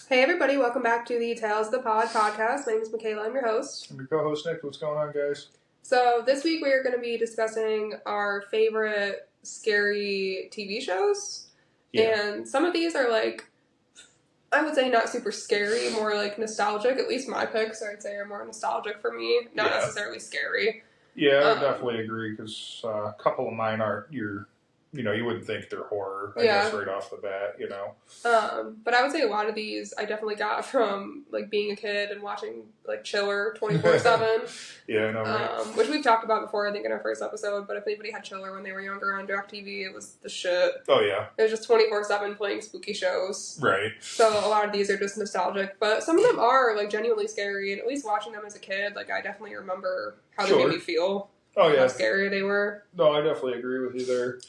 Hey everybody, welcome back to the Tales of the Pod podcast. My name is Michaela, I'm your host. I'm your co-host Nick. What's going on, guys? So this week we are going to be discussing our favorite scary TV shows. Yeah. And some of these are like, I would say not super scary, more like nostalgic. At least my picks, I'd say, are more nostalgic for me, not necessarily scary. Yeah, I definitely agree, because a couple of mine aren't you wouldn't think they're horror, I guess, right off the bat, But I would say a lot of these I definitely got from, like, being a kid and watching, like, Chiller 24/7. Yeah, I know, right? Which we've talked about before, I think, in our first episode, but if anybody had Chiller when they were younger on DirecTV, it was the shit. Oh, yeah. It was just 24/7 playing spooky shows. Right. So a lot of these are just nostalgic, but some of them are, like, genuinely scary, and at least watching them as a kid, like, I definitely remember how they made me feel. Oh, yeah. How scary they were. No, I definitely agree with you there.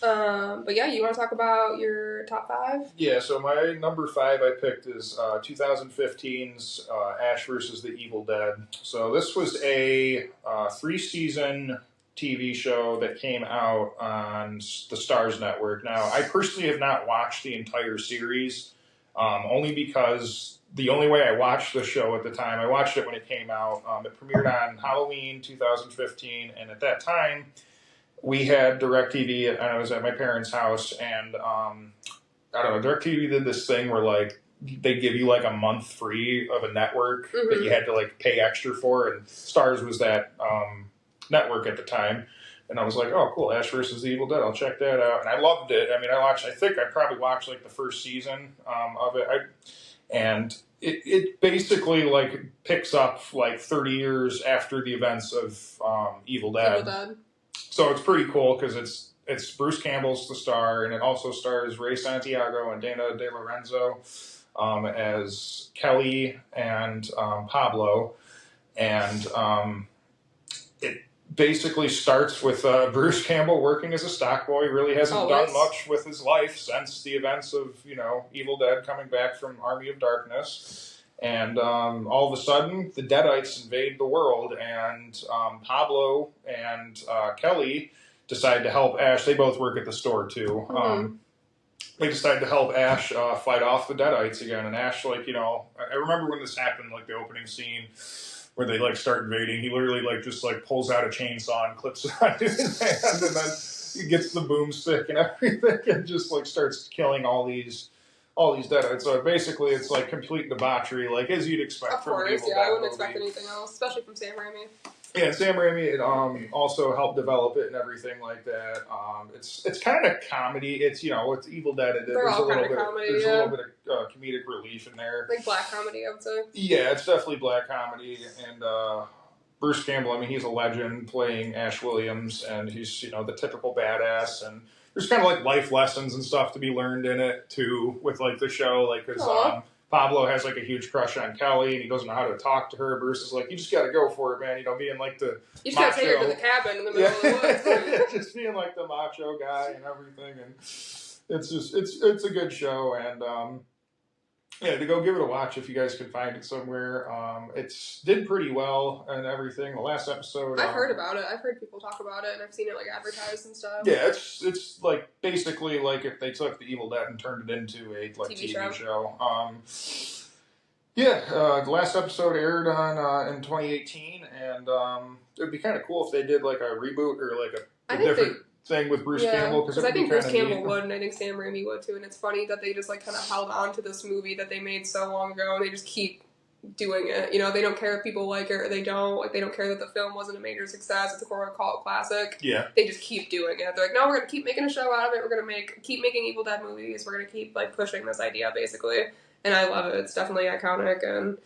But yeah, you want to talk about your top 5? Yeah, so my number 5 I picked is 2015's Ash vs. the Evil Dead. So this was a 3-season TV show that came out on the Starz Network. Now, I personally have not watched the entire series, only because the only way I watched the show at the time, I watched it when it came out. It premiered on Halloween 2015, and at that time, we had DirecTV, and I was at my parents' house, and I don't know, DirecTV did this thing where, like, they give you, like, a month free of a network that you had to, like, pay extra for, and Starz was that network at the time. And I was like, oh, cool, Ash vs. the Evil Dead, I'll check that out. And I loved it. I mean, I think I probably watched, like, the first season of it. And it basically, like, picks up, like, 30 years after the events of Evil Dead. So it's pretty cool because it's Bruce Campbell's the star, and it also stars Ray Santiago and Dana De Lorenzo as Kelly and Pablo. And it basically starts with Bruce Campbell working as a stock boy. He really hasn't done much with his life since the events of, Evil Dead coming back from Army of Darkness. And all of a sudden, the Deadites invade the world, and Pablo and Kelly decide to help Ash. They both work at the store, too. They decide to help Ash fight off the Deadites again. And Ash, like, I remember when this happened, like, the opening scene where they, like, start invading. He literally, like, just, like, pulls out a chainsaw and clips it onto his hand, and then he gets the boomstick and everything and just, like, starts killing all these Deadites. So basically, it's like complete debauchery, like as you'd expect from an Evil Dead I wouldn't movie. expect anything else, especially from Sam Raimi. Yeah, Sam Raimi also helped develop it and everything like that. It's kind of comedy. It's it's Evil Dead. They're all kind of comedy. There's a little bit of comedic relief in there, like black comedy, I would say. Yeah, it's definitely black comedy. And Bruce Campbell, I mean, he's a legend playing Ash Williams, and he's the typical badass. And there's kind of like life lessons and stuff to be learned in it too, with like the show, like because Pablo has like a huge crush on Kelly, and he doesn't know how to talk to her. Bruce is like, you just got to go for it, man. Being like the you just got to take her to the cabin in the middle of the woods. Just being like the macho guy and everything, and it's a good show, and to go give it a watch if you guys can find it somewhere. It's did pretty well and everything. The last episode, I've heard about it. I've heard people talk about it, and I've seen it like advertised and stuff. Yeah, it's like basically like if they took the Evil Dead and turned it into a like TV show. The last episode aired on in 2018, and it would be kind of cool if they did like a reboot or like a different thing with Bruce Campbell, because I think Bruce Campbell would, and I think Sam Raimi would too. And it's funny that they just like kind of held on to this movie that they made so long ago, and they just keep doing it. They don't care if people like it or they don't. Like, they don't care that the film wasn't a major success. It's a core cult classic. Yeah, they just keep doing it. They're like, no, we're gonna keep making a show out of it. We're gonna keep making Evil Dead movies. We're gonna keep like pushing this idea basically, and I love it. It's definitely iconic. And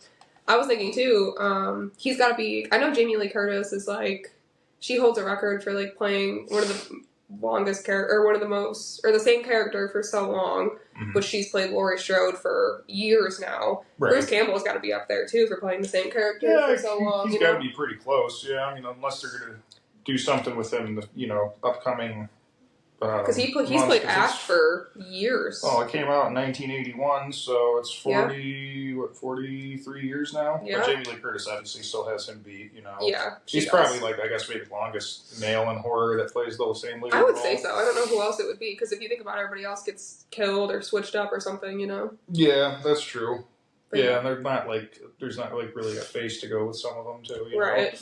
I was thinking too, he's got to be. I know Jamie Lee Curtis is like. She holds a record for like playing one of the longest character, or one of the most, or the same character for so long, but she's played Laurie Strode for years now. Right. Bruce Campbell's got to be up there too for playing the same character for so long. He's got to be pretty close, yeah. I mean, unless they're going to do something with him in the upcoming Because he's played Ash for years. Oh, it came out in 1981, so it's 43 years now? Yeah. But Jamie Lee Curtis obviously still has him beat, Yeah. He's probably, I guess, maybe the longest male in horror that plays the same lead I would role. say so. I don't know who else it would be, because if you think about it, everybody else gets killed or switched up or something, Yeah, that's true. But yeah, and there's not really a face to go with some of them, too, Right.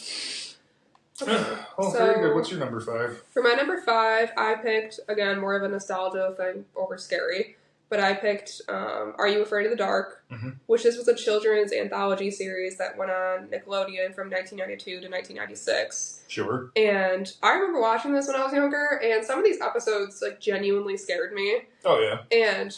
Well, very good. What's your number 5? For my number 5, I picked, again, more of a nostalgia thing over scary, but I picked Are You Afraid of the Dark, which was a children's anthology series that went on Nickelodeon from 1992 to 1996. Sure. And I remember watching this when I was younger, and some of these episodes, genuinely scared me. Oh, yeah. And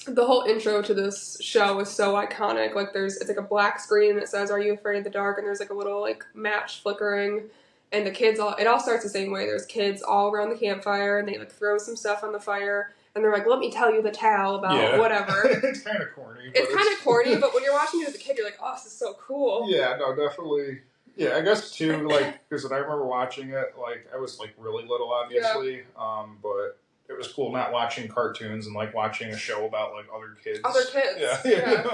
the whole intro to this show is so iconic. It's a black screen that says, "Are you afraid of the dark?" And there's a little match flickering, and the kids it all starts the same way. There's kids all around the campfire, and they throw some stuff on the fire, and they're like, "Let me tell you the tale about whatever." It's kind of corny. It's kind of corny, but when you're watching it as a kid, you're like, "Oh, this is so cool." Yeah, no, definitely. Yeah, I guess too, because I remember watching it, I was really little, obviously, but it was cool not watching cartoons and watching a show about other kids. Other kids. Yeah.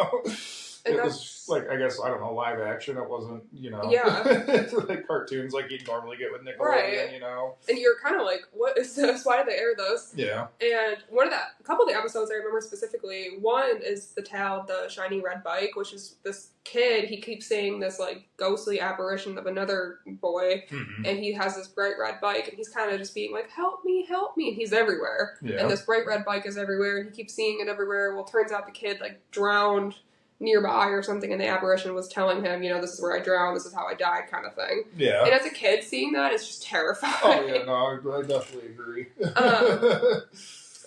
It was I guess, I don't know, live action. It wasn't, cartoons you'd normally get with Nickelodeon, right. And you're kind of like, what is this? Why did they air this? Yeah. And a couple of the episodes I remember specifically, one is the tale of the shiny red bike, which is this kid, he keeps seeing this ghostly apparition of another boy, and he has this bright red bike, and he's kind of just being like, help me, and he's everywhere. Yeah. And this bright red bike is everywhere, and he keeps seeing it everywhere. Well, turns out the kid drowned nearby or something, and the apparition was telling him, this is where I drowned, this is how I died, kind of thing. Yeah. And as a kid, seeing that is just terrifying. Oh, yeah, no, I definitely agree.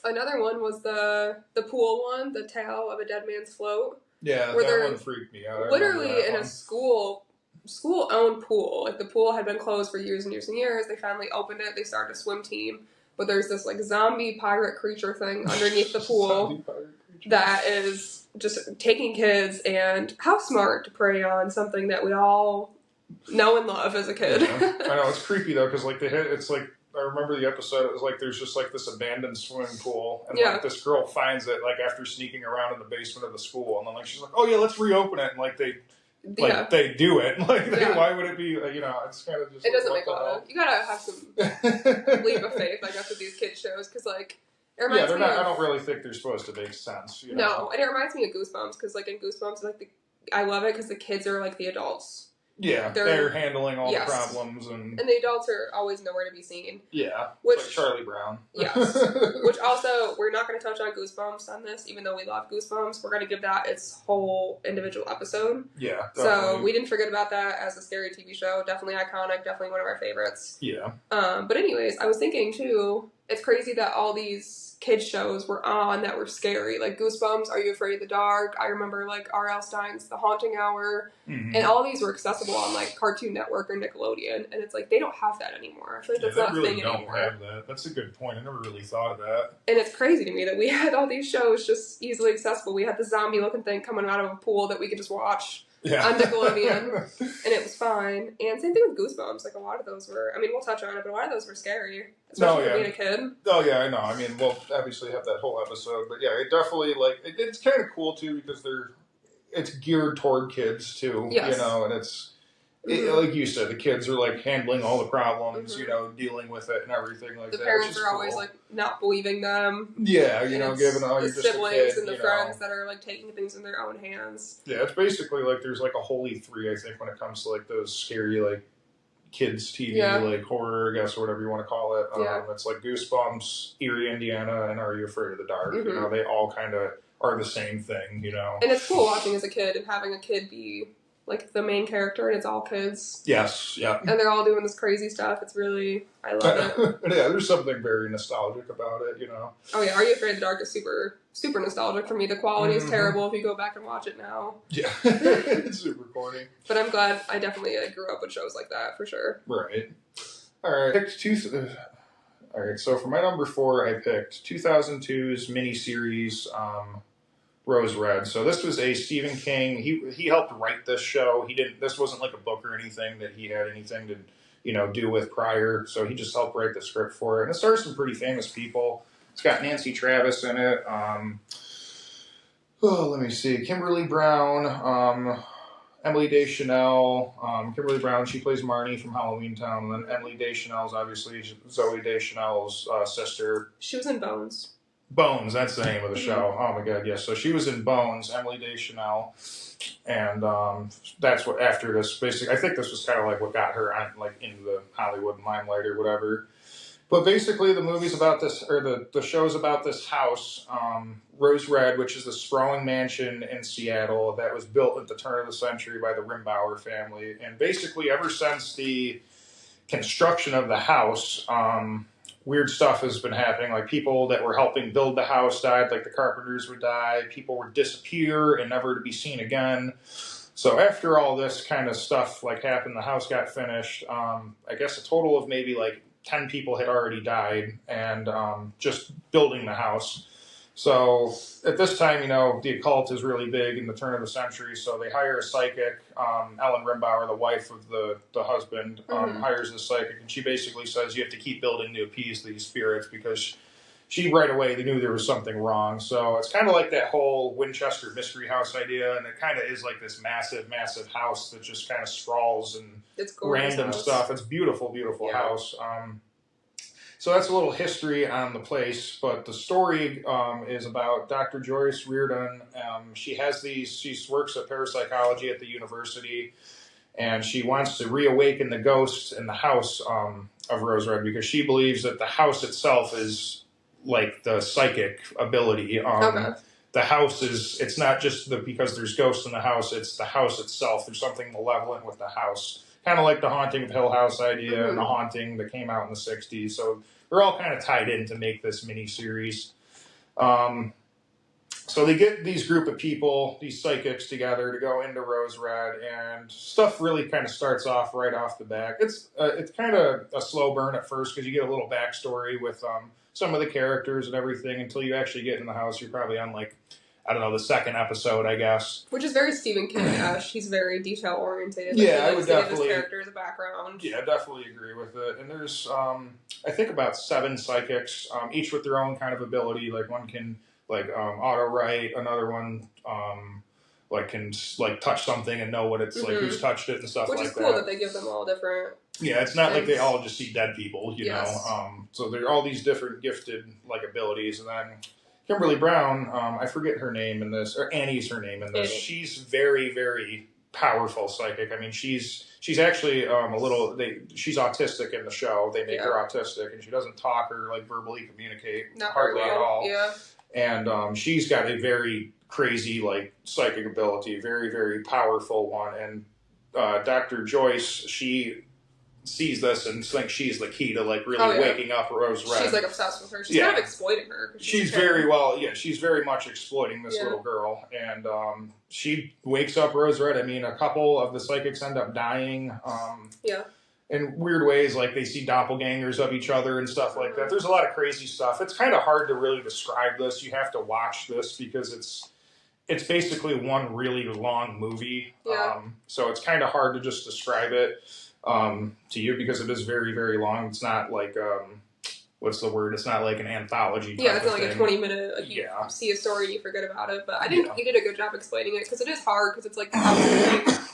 Another one was the pool one, the tale of a dead man's float. Yeah, that one freaked me out. Literally in a school-owned pool. The pool had been closed for years and years and years. They finally opened it. They started a swim team. But there's this zombie pirate creature thing underneath the pool that is just taking kids, and how smart to prey on something that we all know and love as a kid. Yeah. I know, it's creepy though, because I remember the episode, it was there's just this abandoned swimming pool, and this girl finds it after sneaking around in the basement of the school, and then she's like, oh yeah, let's reopen it, and they do it. Why would it be, it's kind of just... It doesn't make a lot of... You gotta have some leap of faith, I guess, with these kids shows, because, it reminds me I don't really think they're supposed to make sense, No, and it reminds me of Goosebumps, because, in Goosebumps, I love it because the kids are, the adults. Yeah, they're handling all the problems, and the adults are always nowhere to be seen. Yeah, which, like Charlie Brown. Yes. Which also, we're not going to touch on Goosebumps on this, even though we love Goosebumps. We're going to give that its whole individual episode. Yeah, definitely. So we didn't forget about that as a scary TV show. Definitely iconic. Definitely one of our favorites. Yeah. But anyways, I was thinking too, it's crazy that all these kids shows were on that were scary. Goosebumps, Are You Afraid of the Dark? I remember R.L. Stein's The Haunting Hour. Mm-hmm. And all these were accessible on Cartoon Network or Nickelodeon. And it's they don't have that anymore. I feel that's not a thing anymore. They really don't have that. That's a good point. I never really thought of that. And it's crazy to me that we had all these shows just easily accessible. We had the zombie looking thing coming out of a pool that we could just watch. Yeah. On Nickelodeon, and it was fine. And same thing with Goosebumps. A lot of those were, we'll touch on it, but a lot of those were scary, especially for being a kid. Oh, yeah, I know. We'll obviously have that whole episode, but yeah, it definitely, it's kind of cool, too, because it's geared toward kids, too, yes. And it's, like you said, the kids are, handling all the problems, dealing with it and everything like the that. The parents are always, not believing them. Yeah, giving, you're just a kid. The siblings and the friends that are, taking things in their own hands. Yeah, it's basically, there's, a holy three, I think, when it comes to, those scary, kids TV, horror, I guess, or whatever you want to call it. It's, Goosebumps, Eerie, Indiana, and Are You Afraid of the Dark? Mm-hmm. They all kind of are the same thing, And it's cool watching as a kid and having a kid be... the main character, and it's all kids. Yes, yeah. And they're all doing this crazy stuff. It's really... I love it. Yeah, there's something very nostalgic about it, Oh, yeah. Are You Afraid of the Dark is super, super nostalgic for me. The quality is terrible if you go back and watch it now. Yeah. It's super corny. But I'm glad I definitely grew up with shows like that, for sure. Right. All right. All right, so for my number 4, I picked 2002's miniseries, Rose Red. So this was a Stephen King. He helped write this show. This wasn't a book or anything that he had anything to do with prior. So he just helped write the script for it. And it stars some pretty famous people. It's got Nancy Travis in it. Let me see. Kimberly Brown, Emily Deschanel. Kimberly Brown, she plays Marnie from Halloween Town. And then Emily Deschanel is obviously Zoe Deschanel's sister. She was in Bones. Bones, that's the name of the show. Oh my god, yes. So she was in Bones, Emily Deschanel. And that's what, after this, basically, I think this was kind of like what got her on, like, into the Hollywood limelight or whatever. But basically, the movie's about this, or the show's about this house, Rose Red, which is the sprawling mansion in Seattle that was built at the turn of the century by the Rimbauer family. And basically, ever since the construction of the house, weird stuff has been happening. Like, people that were helping build the house died, like the carpenters would die. People would disappear and never to be seen again. So after all this kind of stuff like happened, the house got finished. I guess a total of maybe like 10 people had already died, and just building the house. So at this time, the occult is really big in the turn of the century. So they hire a psychic. Ellen Rimbauer, the wife of the husband, hires this psychic, and she basically says you have to keep building to appease these spirits, because she right away they knew there was something wrong. So it's kind of like that whole Winchester Mystery House idea, and it kind of is like this massive, massive house that just kind of sprawls and it's random stuff. It's beautiful, beautiful house. So that's a little history on the place, but the story is about Dr. Joyce Reardon. She works at parapsychology at the university, and she wants to reawaken the ghosts in the house of Rose Red, because she believes that the house itself is like the psychic ability. The house it's not just because there's ghosts in the house, it's the house itself. There's something malevolent with the house. Kind of like the Haunting of Hill House idea and the Haunting that came out in the 60s. So they're all kind of tied in to make this mini-series. So they get these group of people, these psychics together to go into Rose Red, and stuff really kind of starts off right off the bat. It's kind of a slow burn at first, because you get a little backstory with some of the characters and everything until you actually get in the house. You're probably on the second episode, I guess. Which is very Stephen King-ish. He's very detail-oriented. Yeah, I would definitely... give his character as a background. Yeah, I definitely agree with it. And there's, I think, about 7 psychics, each with their own kind of ability. Like, one can, auto-write. Another one, can, touch something and know what it's, who's touched it and stuff like that. Which is cool that they give them all different... Yeah, it's not like they all just see dead people, you know. So there are all these different gifted, abilities. And then... Kimberly Brown, I forget her name in this, or Annie's her name in this. Annie. She's very, very powerful psychic. I mean, she's actually she's autistic in the show. They make her autistic, and she doesn't talk or verbally communicate hardly at all. Yeah. And she's got a very crazy psychic ability, very, very powerful one. And Dr. Joyce, she sees this and thinks she's the key to really waking up Rose Red. She's obsessed with her. She's kind of exploiting her. She's very much exploiting this little girl, and she wakes up Rose Red. I mean, a couple of the psychics end up dying. In weird ways, they see doppelgangers of each other and stuff like that. There's a lot of crazy stuff. It's kind of hard to really describe this. You have to watch this because it's basically one really long movie. So it's kind of hard to just describe it. To you, because it is very, very long. It's not what's the word? It's not like an anthology. Yeah, it's not a 20-minute. You see a story and you forget about it. But I think he did a good job explaining it, because it is hard, because it's the house.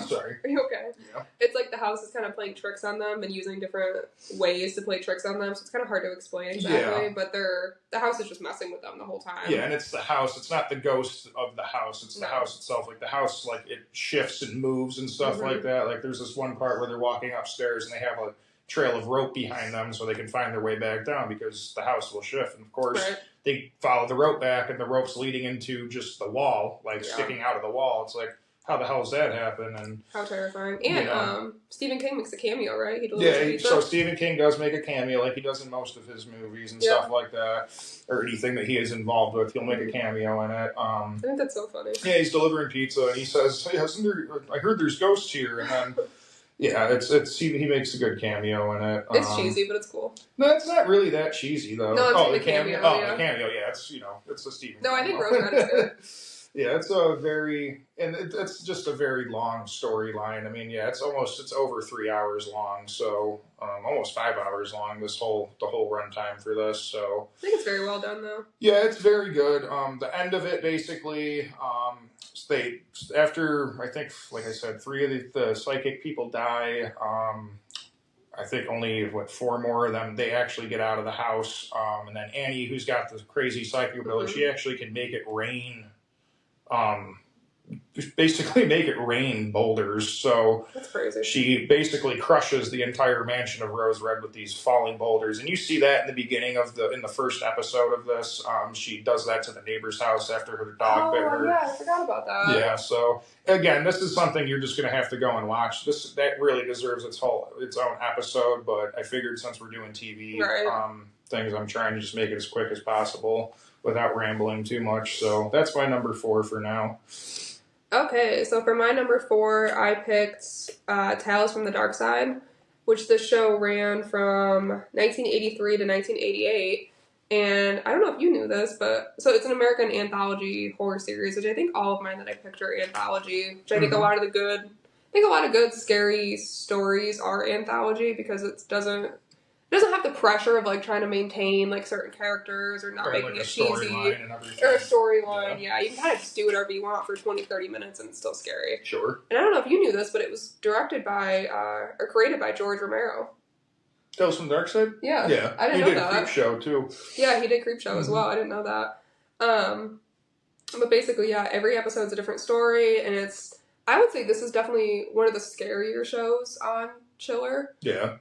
Sorry. Are you okay? Yeah. It's the house is kind of playing tricks on them and using different ways to play tricks on them. So it's kind of hard to explain exactly. But the house is just messing with them the whole time. Yeah, and it's the house. It's not the ghost of the house. It's the house itself. The house, it shifts and moves and stuff like that. There's this one part where they're walking upstairs and they have a trail of rope behind them so they can find their way back down, because the house will shift. And of course, they follow the rope back, and the rope's leading into just the wall, sticking out of the wall. It's how the hell does that happen? And how terrifying. And Stephen King makes a cameo, right? So Stephen King does make a cameo, like he does in most of his movies and stuff like that, or anything that he is involved with. He'll make a cameo in it. I think that's so funny. Yeah, he's delivering pizza, and he says, "Hey, I heard there's ghosts here," and then he makes a good cameo in it. It's cheesy, but it's cool. No, it's not really that cheesy though. No, it's the cameo. The cameo. Yeah, it's it's a Stephen. No, I think Rose Red is good. Yeah, it's it's just a very long storyline. I mean, yeah, it's over 3 hours long, so almost 5 hours long. The whole runtime for this, so I think it's very well done, though. yeah, it's very good. The end of it basically, they after I think, like I said, three of the psychic people die. I think only four more of them they actually get out of the house, and then Annie, who's got the crazy psychic ability, she actually can make it rain. Just basically make it rain boulders. So that's crazy. She basically crushes the entire mansion of Rose Red with these falling boulders, and you see that in the beginning of in the first episode of this. She does that to the neighbor's house after her dog bit her. Yeah, I forgot about that. Yeah. So again, this is something you're just going to have to go and watch. That really deserves its own episode. But I figured since we're doing TV things, I'm trying to just make it as quick as possible without rambling too much. So that's my number 4 for now. Okay, so for my number 4, I picked Tales from the Dark Side, which the show ran from 1983 to 1988. And I don't know if you knew this, but so it's an American anthology horror series, which I think all of mine that I picked are anthology. Which I think a lot of good scary stories are anthology because it doesn't have the pressure of like trying to maintain like certain characters or not making it cheesy or a storyline. Yeah, you can kind of just do whatever you want for 20-30 minutes and it's still scary. Sure. And I don't know if you knew this, but it was directed by or created by George Romero. Tales from the Dark Side? Yeah. Yeah. I didn't know that. He did Creepshow too. Yeah, he did Creepshow as well. I didn't know that. But basically, yeah, every episode's a different story, and I would say this is definitely one of the scarier shows on Chiller. Yeah.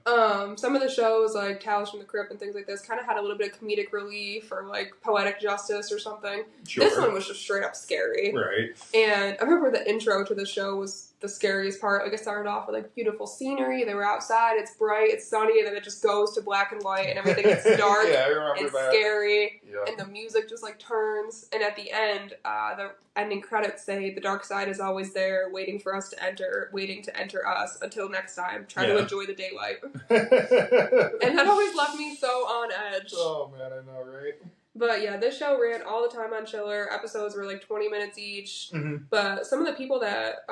Some of the shows like Tales from the Crypt and things like this kind of had a little bit of comedic relief or like poetic justice or something. Sure. This one was just straight up scary. Right. And I remember the intro to the show was the scariest part. Like it started off with like beautiful scenery. They were outside. It's bright. It's sunny. And then it just goes to black and white and everything gets dark. Yeah, I remember and that. Scary. Yeah. And the music just like turns. And at the end, the ending credits say the dark side is always there, waiting to enter us. Until next time, try to enjoy the daylight. And that always left me so on edge. Oh man, I know, right? But yeah, this show ran all the time on Chiller. Episodes were like 20 minutes each. Mm-hmm. But some of the people that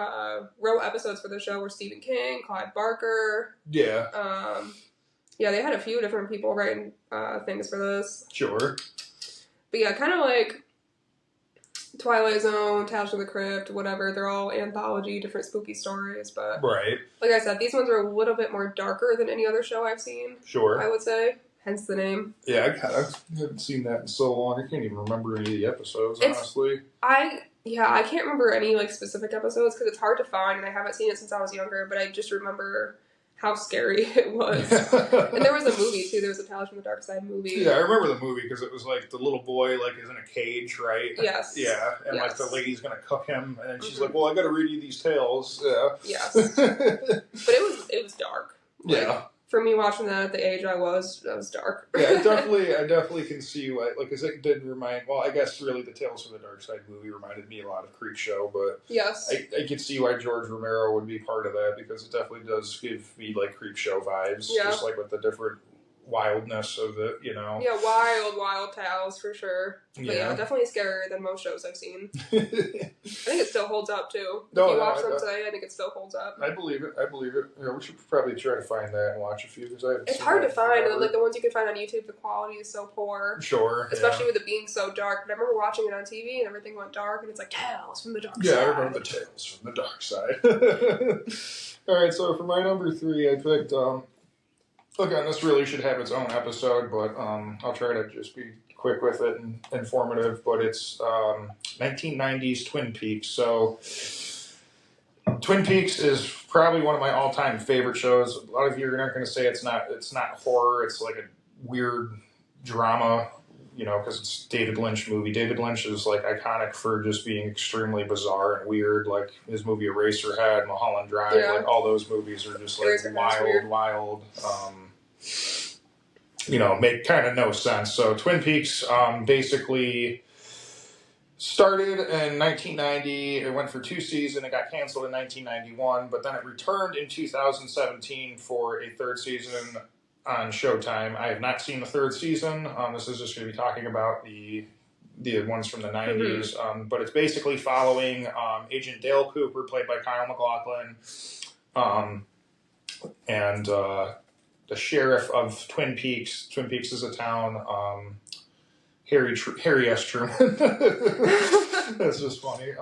wrote episodes for the show were Stephen King, Clive Barker. Yeah. Yeah, they had a few different people writing things for this. Sure. But yeah, kind of like Twilight Zone, Tales from the Crypt, whatever. They're all anthology, different spooky stories. But like I said, these ones are a little bit more darker than any other show I've seen. Sure. I would say. Hence the name. Yeah, I haven't seen that in so long. I can't even remember any of the episodes, honestly. I can't remember any like specific episodes because it's hard to find, and I haven't seen it since I was younger. But I just remember how scary it was. And there was a movie too. There was a Tales from the Dark Side movie. Yeah, I remember the movie because it was like the little boy like is in a cage, right? Yes. Yeah, and like the lady's gonna cook him, and then she's like, "Well, I got to read you these tales." Yeah. Yes. But it was dark. Yeah. For me, watching that at the age I was dark. Yeah, I definitely can see why. Like, because it did remind. Well, I guess really the Tales from the Dark Side movie reminded me a lot of Creepshow, but yes, I could see why George Romero would be part of that because it definitely does give me like Creepshow vibes, just like with the different wildness of it, you know. Yeah, wild tales for sure. But yeah, definitely scarier than most shows I've seen. I think it still holds up too. If you watch them today, I think it still holds up. I believe it. You know, we should probably try to find that and watch a few because it's hard to find. And like the ones you can find on YouTube, the quality is so poor. Sure. Especially with it being so dark. But I remember watching it on TV and everything went dark, and it's like Tales from the Dark Side. Yeah, I remember the Tales from the Dark Side. All right, so for my number 3, I picked. Again, this really should have its own episode, but I'll try to just be quick with it and informative. But it's 1990s Twin Peaks. So Twin Peaks is probably one of my all-time favorite shows. A lot of you are not going to say it's not horror. It's like a weird drama, you know, because it's a David Lynch movie. David Lynch is like iconic for just being extremely bizarre and weird. Like his movie Eraserhead, Mulholland Drive, like all those movies are just like wild. You know, make kind of no sense. So Twin Peaks basically started in 1990. It went for 2 seasons. It got canceled in 1991, but then it returned in 2017 for a 3rd season on Showtime. I have not seen the 3rd season. This is just going to be talking about the the ones from the 90s. But it's basically following Agent Dale Cooper, played by Kyle MacLachlan, and the sheriff of Twin Peaks. Twin Peaks is a town. Harry S. Truman. That's just funny.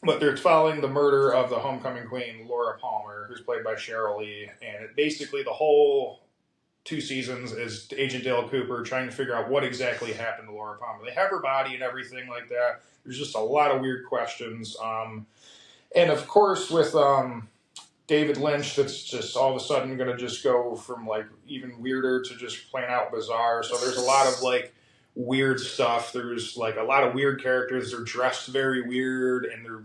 But they're following the murder of the homecoming queen, Laura Palmer, who's played by Cheryl Lee. And basically the whole 2 seasons is Agent Dale Cooper trying to figure out what exactly happened to Laura Palmer. They have her body and everything like that. There's just a lot of weird questions. And of course with David Lynch, that's just all of a sudden going to just go from like even weirder to just plain out bizarre. So there's a lot of like weird stuff. There's like a lot of weird characters. They're dressed very weird and they're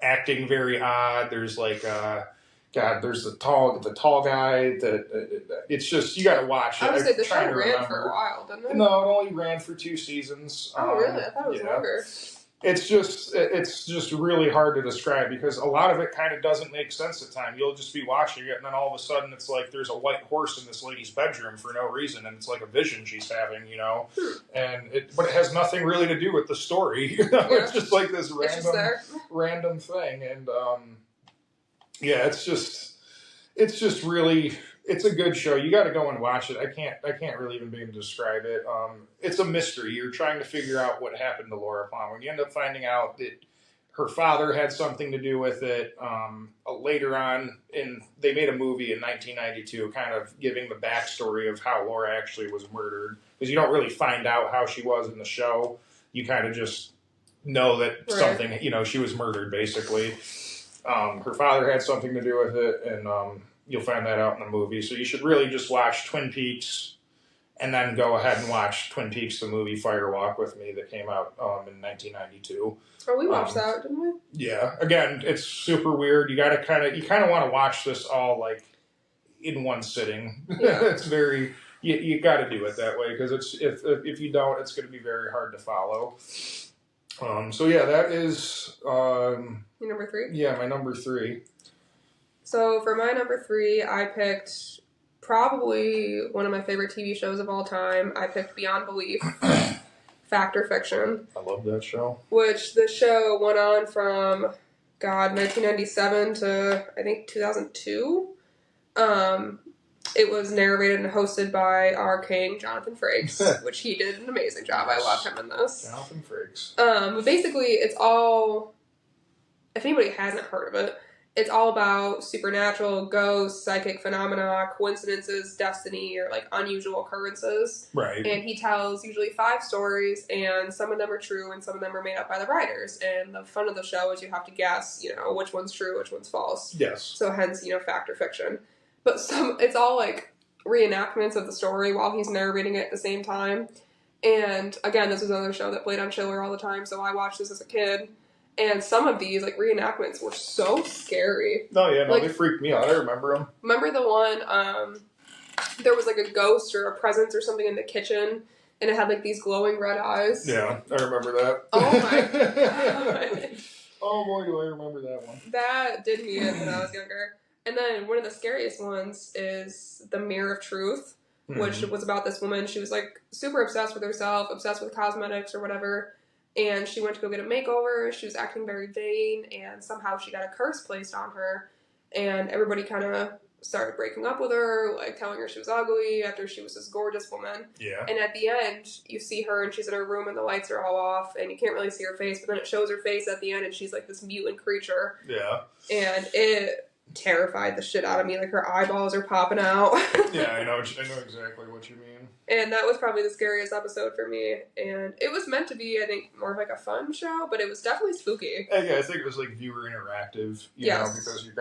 acting very odd. There's like there's the tall guy that it's just, you got to watch it. I would say the show ran for a while, didn't it? No, it only ran for 2 seasons. Oh, really? I thought it was longer. It's just really hard to describe because a lot of it kind of doesn't make sense at times. You'll just be watching it and then all of a sudden it's like there's a white horse in this lady's bedroom for no reason and it's like a vision she's having, you know. But it has nothing really to do with the story, you know. Yeah. It's just like this random thing, and it's just really. It's a good show. You got to go and watch it. I can't really even begin to describe it. It's a mystery. You're trying to figure out what happened to Laura Palmer. You end up finding out that her father had something to do with it. Later on, they made a movie in 1992 kind of giving the backstory of how Laura actually was murdered. Because you don't really find out how she was in the show. You kind of just know that something, you know, she was murdered, basically. Her father had something to do with it, and you'll find that out in the movie. So you should really just watch Twin Peaks and then go ahead and watch Twin Peaks, the movie Firewalk with Me that came out in 1992. Oh, we watched that, didn't we? Yeah. Again, it's super weird. You kind of want to watch this all like in one sitting. Yeah. It's very, you got to do it that way because if you don't, it's going to be very hard to follow. So yeah, that is your number 3? Yeah, my number 3. So for my number 3, I picked probably one of my favorite TV shows of all time. I picked Beyond Belief, Fact or Fiction. I love that show. Which the show went on from, 1997 to, I think, 2002. It was narrated and hosted by our king, Jonathan Frakes, which he did an amazing job. I love him in this. Jonathan Frakes. But basically, it's all, if anybody hasn't heard of it, it's all about supernatural, ghosts, psychic phenomena, coincidences, destiny, or like unusual occurrences. Right. And he tells usually 5 stories, and some of them are true, and some of them are made up by the writers. And the fun of the show is you have to guess, you know, which one's true, which one's false. Yes. So hence, you know, fact or fiction. But it's all like reenactments of the story while he's narrating it at the same time. And again, this was another show that played on Chiller all the time, so I watched this as a kid. And some of these, like, reenactments were so scary. Oh, yeah, no, like, they freaked me out. I remember them. Remember the one, there was, like, a ghost or a presence or something in the kitchen, and it had, like, these glowing red eyes? Yeah, I remember that. Oh, my God. Oh, boy, do I remember that one. That did me in when I was younger. And then one of the scariest ones is The Mirror of Truth, which was about this woman. She was, like, super obsessed with herself, obsessed with cosmetics or whatever. And she went to go get a makeover. She was acting very vain, and somehow she got a curse placed on her. And everybody kind of started breaking up with her, like telling her she was ugly after she was this gorgeous woman. Yeah. And at the end, you see her, and she's in her room, and the lights are all off, and you can't really see her face. But then it shows her face at the end, and she's like this mutant creature. Yeah. And it terrified the shit out of me. Like, her eyeballs are popping out. Yeah, I know exactly what you mean. And that was probably the scariest episode for me. And it was meant to be, I think, more of like a fun show, but it was definitely spooky. Yeah, I think it was like viewer interactive, you know, because you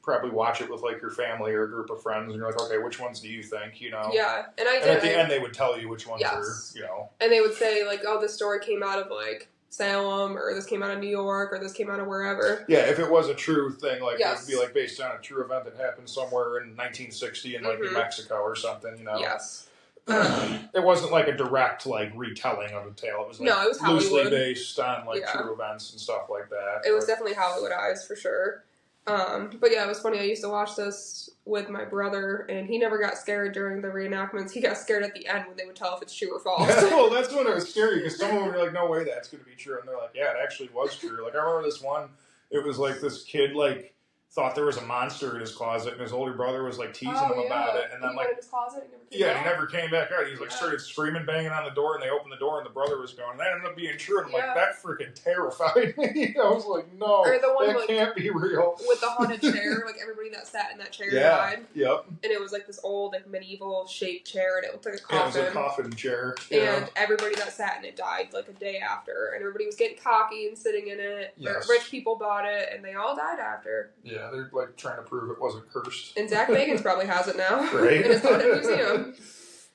probably watch it with like your family or a group of friends, and you're like, okay, which ones do you think, you know? Yeah, and at the end they would tell you which ones are, you know. And they would say like, oh, this story came out of like Salem, or this came out of New York, or this came out of wherever. Yeah, if it was a true thing, like it would be like based on a true event that happened somewhere in 1960 in like New Mexico or something, you know. Yes. It wasn't like a direct like retelling of the tale. It was like it was loosely based on like true events and stuff like that. It was definitely Hollywoodized for sure. But yeah, it was funny. I used to watch this with my brother, and he never got scared during the reenactments. He got scared at the end when they would tell if it's true or false. Well, that's when it was scary, because some of them were like, no way that's going to be true. And they're like, yeah, it actually was true. Like, I remember this one, it was like this kid, like, thought there was a monster in his closet, and his older brother was like teasing him about it, and then like, in his closet, he never came back out. He was like started screaming, banging on the door, and they opened the door, and the brother was gone. And that ended up being true, and I'm like, that freaking terrified me. I was like, no, or the one, that like, can't be real. With the haunted chair, like everybody that sat in that chair died. Yep. And it was like this old, like medieval shaped chair, and it looked like a coffin. It was a coffin chair. And everybody that sat in it died like a day after, and everybody was getting cocky and sitting in it. Yes. Rich people bought it, and they all died after. Yeah, they're like trying to prove it wasn't cursed. And Zach Bagans probably has it now. Right. In his haunted museum.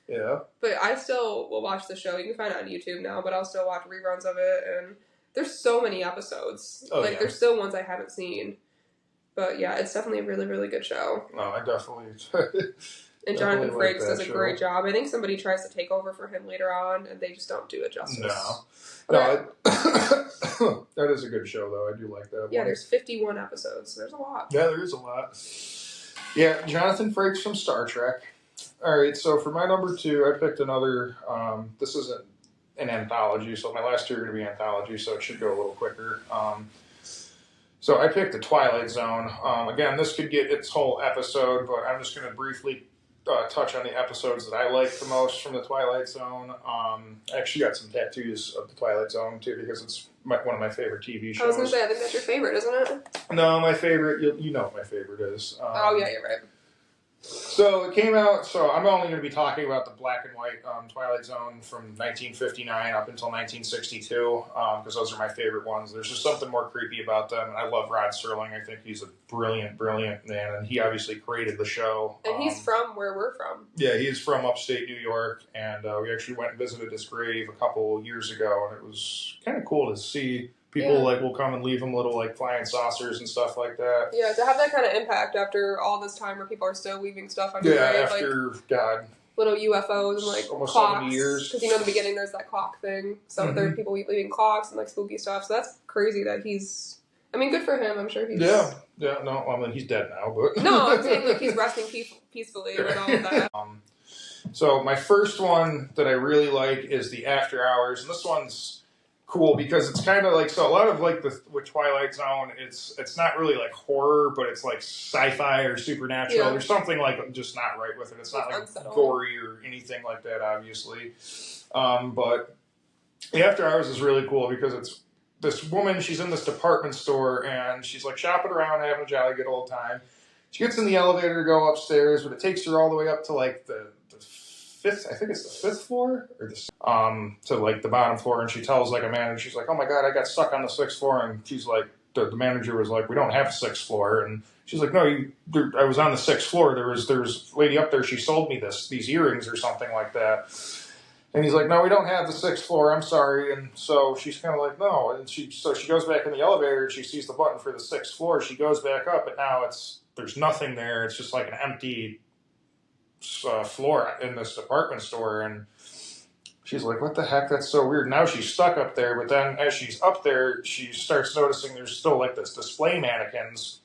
Yeah. But I still will watch the show. You can find it on YouTube now, but I'll still watch reruns of it. And there's so many episodes. There's still ones I haven't seen. But yeah, it's definitely a really, really good show. No, I definitely... And Jonathan Frakes does a great job. I think somebody tries to take over for him later on, and they just don't do it justice. No, that is a good show, though. I do like that one. Yeah, there's 51 episodes. So there's a lot. Yeah, there is a lot. Yeah, Jonathan Frakes from Star Trek. All right, so for my number 2, I picked another. This isn't an anthology, so my last 2 are going to be anthology, so it should go a little quicker. So I picked the Twilight Zone. Again, this could get its whole episode, but I'm just going to briefly touch on the episodes that I like the most from the Twilight Zone. I actually got some tattoos of the Twilight Zone, too, because it's one of my favorite TV shows. I was going to say, I think that's your favorite, isn't it? No, my favorite, you know what my favorite is. Oh, yeah, you're right. So it came out, so I'm only going to be talking about the black and white Twilight Zone from 1959 up until 1962, because those are my favorite ones. There's just something more creepy about them, and I love Rod Serling. I think he's a brilliant, brilliant man, and he obviously created the show. And he's from where we're from. Yeah, he is from upstate New York, and we actually went and visited his grave a couple years ago, and it was kind of cool to see. People will come and leave him little flying saucers and stuff like that. Yeah, to have that kind of impact after all this time where people are still leaving stuff on your grave. Yeah, after little UFOs and almost clocks. 70 years. Because in the beginning there's that clock thing. So there are people leaving clocks and spooky stuff. So that's crazy that he's. I mean, good for him. I'm sure he's. Yeah. No, I mean he's dead now, but. No, I'm saying he's resting peacefully with all of that. So my first one that I really like is the After Hours, and this one's cool because it's kind of so a lot of with Twilight Zone, it's not really horror, but it's sci-fi or supernatural. Yeah. There's something just not right with it. It's not gory or anything like that, obviously. But the After Hours is really cool because it's this woman. She's in this department store and she's shopping around, having a jolly good old time. She gets in the elevator to go upstairs, but it takes her all the way up to the fifth, I think it's the 5th floor, or to the bottom floor, and she tells a manager, she's like, oh my god, I got stuck on the 6th floor, and she's the manager was like, we don't have a 6th floor, and she's like, no, I was on the 6th floor, there was a lady up there, she sold me these earrings or something like that, and he's like, no, we don't have the 6th floor, I'm sorry, and so she's kind of no, and she goes back in the elevator, she sees the button for the 6th floor, she goes back up, but now there's nothing there, it's just an empty floor in this department store, and she's like, what the heck, that's so weird. Now she's stuck up there, but then as she's up there, she starts noticing there's still this display mannequins,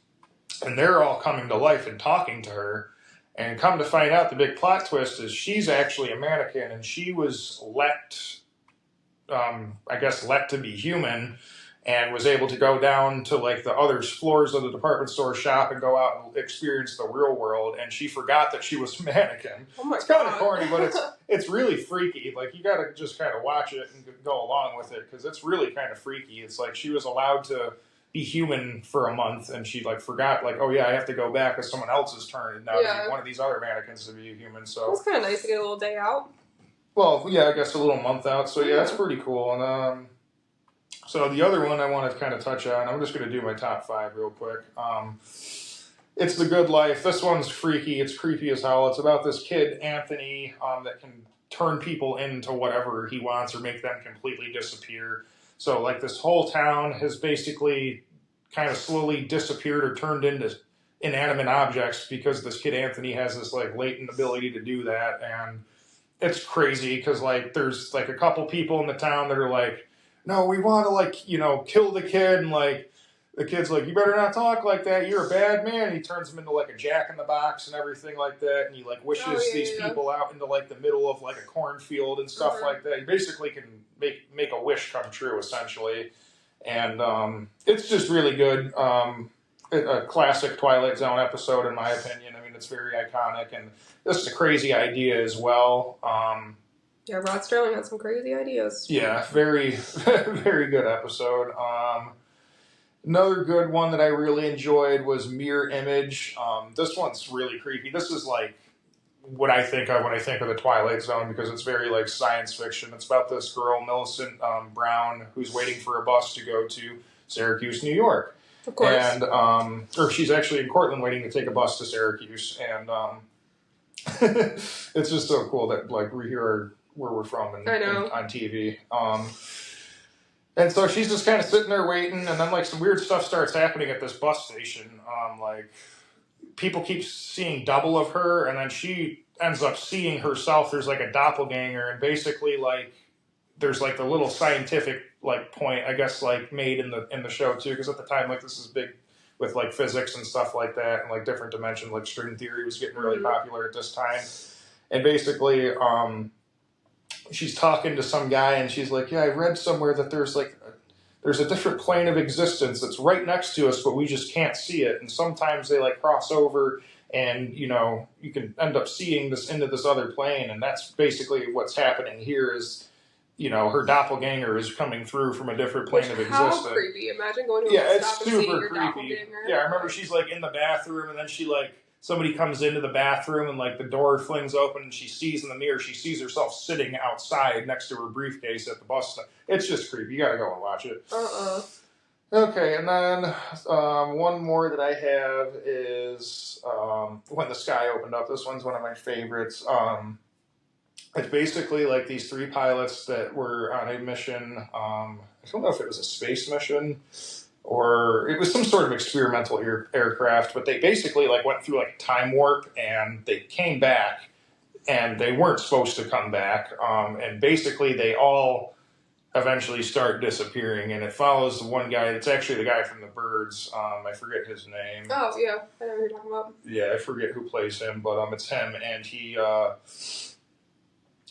and they're all coming to life and talking to her, and come to find out the big plot twist is she's actually a mannequin, and she was let to be human, and was able to go down to the other floors of the department store shop and go out and experience the real world. And she forgot that she was a mannequin. Oh my it's kind of corny, but it's really freaky. You got to just kind of watch it and go along with it because it's really kind of freaky. It's she was allowed to be human for a month, and she forgot oh yeah, I have to go back as someone else's turn and now to be one of these other mannequins to be a human. So it's kind of nice to get a little day out. Well, yeah, I guess a little month out. So yeah, it's pretty cool. And so the other one I want to kind of touch on, I'm just going to do my top 5 real quick. It's The Good Life. This one's freaky. It's creepy as hell. It's about this kid, Anthony, that can turn people into whatever he wants or make them completely disappear. So, this whole town has basically kind of slowly disappeared or turned into inanimate objects because this kid, Anthony, has this, latent ability to do that. And it's crazy because, there's, a couple people in the town that are no, we want to, kill the kid and, the kid's like, you better not talk like that. You're a bad man. And he turns him into like a jack-in-the-box and everything like that. And he like wishes these people out into like the middle of like a cornfield and stuff like that. He basically can make a wish come true, essentially. And it's just really good. A classic Twilight Zone episode, in my opinion. I mean, it's very iconic, and this is a crazy idea as well. Yeah, Rod Sterling had some crazy ideas. Yeah, very, very good episode. Another good one that I really enjoyed was Mirror Image. This one's really creepy. This is like what I think of when I think of the Twilight Zone, because it's very like science fiction. It's about this girl, Millicent Brown, who's waiting for a bus to go to Syracuse, New York. Of course. And or she's actually in Cortland waiting to take a bus to Syracuse. And it's just so cool that like we hear where we're from on TV. And so she's just kind of sitting there waiting, and then like some weird stuff starts happening at this bus station. Like people keep seeing double of her, and then she ends up seeing herself. There's like a doppelganger, and basically like there's like the little scientific like point, I guess, like made in the show too, because at the time like this is big with like physics and stuff like that, and like different dimensions, like string theory was getting really popular at this time. And basically she's talking to some guy, and she's like, yeah, I read somewhere that there's a different plane of existence that's right next to us, but we just can't see it. And sometimes they like cross over, and you know, you can end up seeing this into this other plane. And that's basically what's happening here is, you know, her doppelganger is coming through from a different plane of existence. How creepy. Imagine going to a stop and seeing your doppelganger. Yeah, I remember she's like in the bathroom, and then she like, somebody comes into the bathroom, and like the door flings open, and she sees in the mirror, she sees herself sitting outside next to her briefcase at the bus stop. It's just creepy. You gotta go and watch it. Okay, and then one more that I have is When the Sky Opened Up. This one's one of my favorites. It's basically like these three pilots that were on a mission. I don't know if it was a space mission or it was some sort of experimental aircraft, but they basically like went through like time warp, and they came back, and they weren't supposed to come back. And basically they all eventually start disappearing, and it follows the one guy. It's actually the guy from the Birds. I forget his name. Oh yeah, I know who you're talking about. Yeah, I forget who plays him, but it's him, and he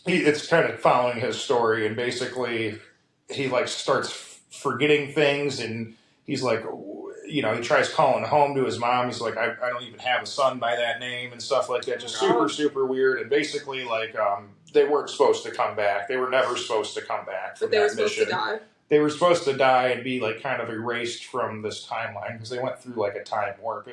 it's kind of following his story, and basically he like starts forgetting things, and he's like, you know, he tries calling home to his mom. He's like, I don't even have a son by that name and stuff like that. Just super, super weird. And basically, like, they weren't supposed to come back. They were never supposed to come back from that mission. But they were supposed to die. They were supposed to die and be, like, kind of erased from this timeline because they went through, like, a time warp.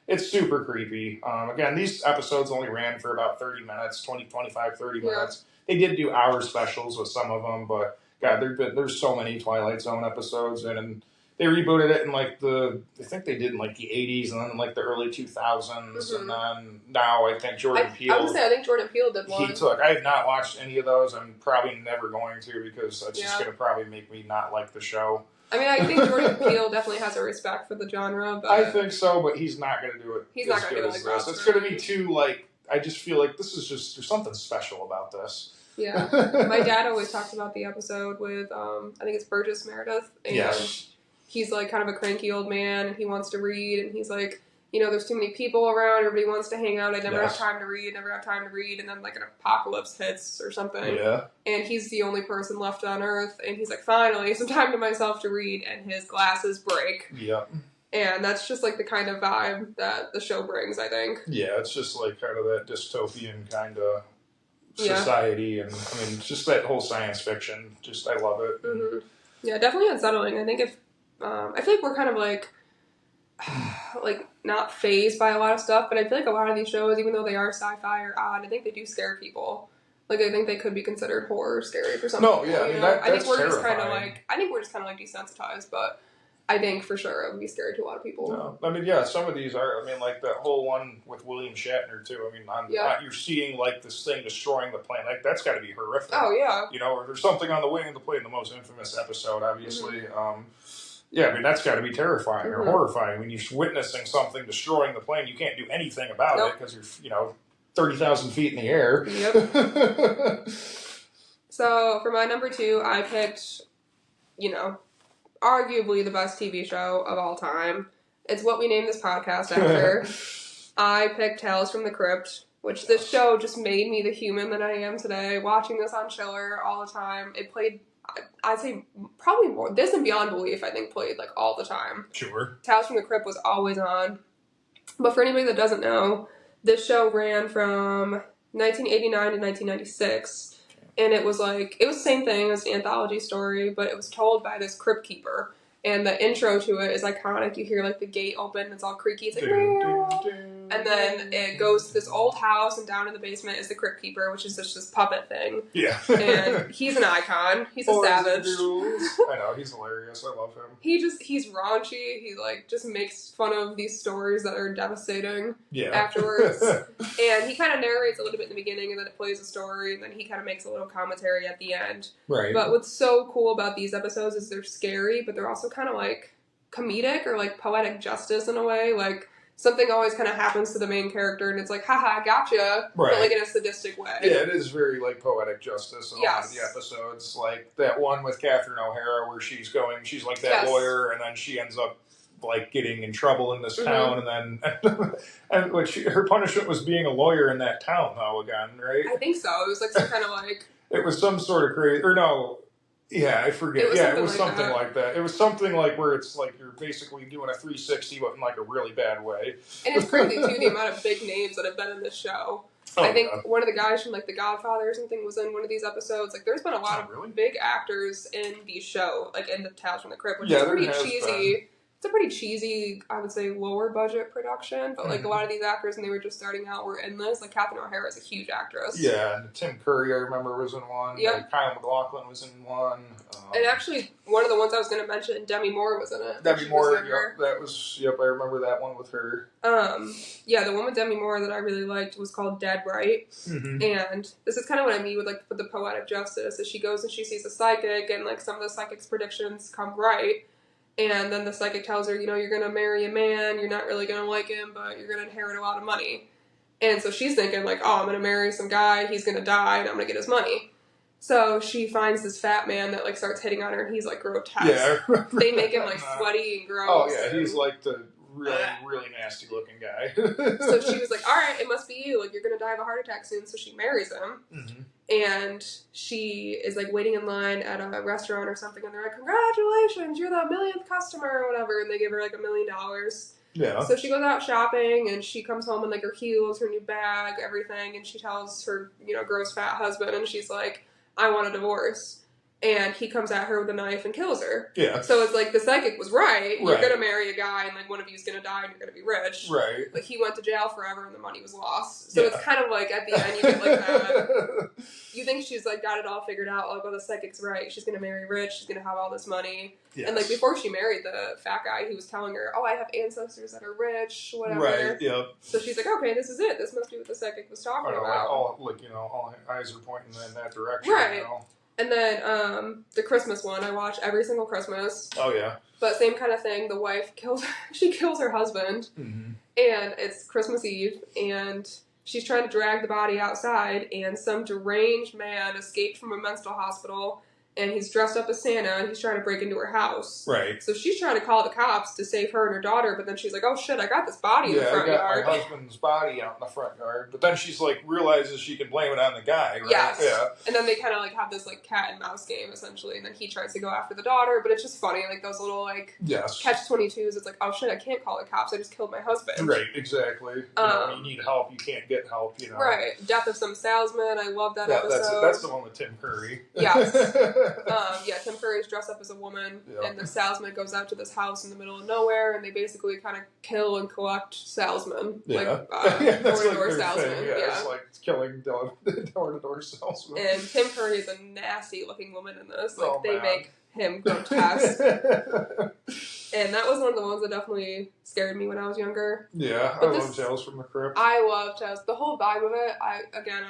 It's super creepy. Again, these episodes only ran for about 30 minutes, 25, 30 minutes. They did do hour specials with some of them, but, God, there's so many Twilight Zone episodes, and they rebooted it in like I think they did in like the 80s, and then in like the early 2000s, and then now I think Jordan Peele. I was gonna say, I think Jordan Peele did one. I have not watched any of those. I'm probably never going to, because it's just gonna probably make me not like the show. I mean, I think Jordan Peele definitely has a respect for the genre, but I think so, but he's not gonna do it. He's not gonna do it like this. It's gonna be too like. I just feel like this is just there's something special about this. Yeah, my dad always talks about the episode with I think it's Burgess Meredith. And yes. He's like kind of a cranky old man, and he wants to read, and he's like, you know, there's too many people around, everybody wants to hang out, I never have time to read, and then like an apocalypse hits or something. Yeah. And he's the only person left on Earth, and he's like, finally, some time to myself to read, and his glasses break. Yep. And that's just like the kind of vibe that the show brings, I think. Yeah, it's just like kind of that dystopian kind of society, and I mean, just that whole science fiction, just I love it. Mm-hmm. Yeah, definitely unsettling. I think if I feel like we're kind of like not fazed by a lot of stuff, but I feel like a lot of these shows, even though they are sci-fi or odd, I think they do scare people. Like, I think they could be considered horror scary for some people. No, yeah, I mean, I think we're just kind of like, desensitized, but I think for sure it would be scary to a lot of people. No. I mean, yeah, some of these are, I mean, like that whole one with William Shatner, too. I mean, you're seeing, like, this thing destroying the plane. Like, that's got to be horrific. Oh, yeah. You know, or there's something on the wing of the plane, the most infamous episode, obviously. Yeah, I mean, that's got to be terrifying or horrifying. When you're witnessing something destroying the plane, you can't do anything about it because you're, you know, 30,000 feet in the air. Yep. So, for my number 2, I picked, you know, arguably the best TV show of all time. It's what we named this podcast after. I picked Tales from the Crypt, which this show just made me the human that I am today. Watching this on Chiller all the time. It played, I'd say, probably more. This and Beyond Belief, I think, played like all the time. Sure. Tales from the Crypt was always on. But for anybody that doesn't know, this show ran from 1989 to 1996. And it was the same thing as an anthology story, but it was told by this crypt keeper. And the intro to it is iconic. You hear like the gate open, it's all creaky. It's like, and then it goes to this old house, and down in the basement is the crypt keeper, which is just this puppet thing. Yeah. And he's an icon. He's a savage. I know, he's hilarious. I love him. He's raunchy. He like just makes fun of these stories that are devastating afterwards. And he kind of narrates a little bit in the beginning, and then it plays a story, and then he kind of makes a little commentary at the end. Right. But what's so cool about these episodes is they're scary, but they're also kind of like comedic or like poetic justice in a way. Like something always kind of happens to the main character, and it's like, haha, gotcha, right. but like in a sadistic way. Yeah, it is very like poetic justice in a lot of the episodes. Like that one with Catherine O'Hara where she's like that lawyer, and then she ends up like getting in trouble in this town, and then and her punishment was being a lawyer in that town, though, again, right? I think so. It was like some kind of like it was some sort of crazy, or no. Yeah, I forget. It was something like that. It was something like where it's like you're basically doing a 360, but in like a really bad way. And it's crazy too, the amount of big names that have been in this show. I think one of the guys from like The Godfather or something was in one of these episodes. Like, there's been a lot of big actors in the show, like in the Tales from the Crypt, which is pretty cheesy. It's a pretty cheesy, I would say, lower budget production, but like a lot of these actors, when they were just starting out, were in this. Like Catherine O'Hara is a huge actress. Yeah, and Tim Curry, I remember, was in one. Yep. Like Kyle MacLachlan was in one. And actually, one of the ones I was going to mention, Demi Moore was in it. Demi Moore, I remember that one with her. Yeah, the one with Demi Moore that I really liked was called Dead Right. Mm-hmm. And this is kind of what I mean with like the poetic justice, is she goes and she sees a psychic, and like some of the psychic's predictions come right. And then the psychic tells her, you're going to marry a man, you're not really going to like him, but you're going to inherit a lot of money. And so she's thinking, like, oh, I'm going to marry some guy, he's going to die, and I'm going to get his money. So she finds this fat man that, like, starts hitting on her, and he's, like, grotesque. Yeah, they make him, like, sweaty and gross. Oh, yeah, he's, like, the really nasty-looking guy. So she was like, all right, it must be you. Like, you're going to die of a heart attack soon. So she marries him. Mm-hmm. And she is, like, waiting in line at a restaurant or something, and they're like, congratulations, you're the millionth customer or whatever, and they give her, like, $1 million. Yeah. So she goes out shopping, and she comes home in, like, her heels, her new bag, everything, and she tells her, gross fat husband, and she's like, I want a divorce. And he comes at her with a knife and kills her. Yeah. So it's like, the psychic was right. You're going to marry a guy, and, like, one of you's going to die, and you're going to be rich. Right. Like, he went to jail forever, and the money was lost. So it's kind of like, at the end, you get, like, that. You think she's, like, got it all figured out. Like, oh, the psychic's right. She's going to marry rich. She's going to have all this money. Yes. And, like, before she married the fat guy, he was telling her, oh, I have ancestors that are rich, whatever. Right, yeah. So she's like, okay, this is it. This must be what the psychic was talking about. All eyes are pointing in that direction. Right. And then the Christmas one, I watch every single Christmas. Oh, yeah. But same kind of thing. The wife kills her husband. Mm-hmm. And it's Christmas Eve, and she's trying to drag the body outside, and some deranged man escaped from a mental hospital, and he's dressed up as Santa, and he's trying to break into her house. Right. So she's trying to call the cops to save her and her daughter, but then she's like, oh shit, I got this body in the front yard. I got my husband's body out in the front yard. But then she's like, realizes she can blame it on the guy, right? Yes. Yeah. And then they kind of like have this like cat and mouse game, essentially, and then he tries to go after the daughter, but it's just funny, like those little like catch-22s. It's like, oh shit, I can't call the cops, I just killed my husband. Right, exactly. When you need help, you can't get help, Right. Death of Some Salesman, I love that episode. That's the one with Tim Curry. Yes. Tim Curry's dressed up as a woman, and the salesman goes out to this house in the middle of nowhere, and they basically kind of kill and collect salesmen. Yeah. Like, door-to-door salesmen. It's like killing door-to-door salesmen. And Tim Curry is a nasty-looking woman in this. Like, they make him grotesque. And that was one of the ones that definitely scared me when I was younger. Yeah, I love Tales from the Crypt. I love Tales. The whole vibe of it, I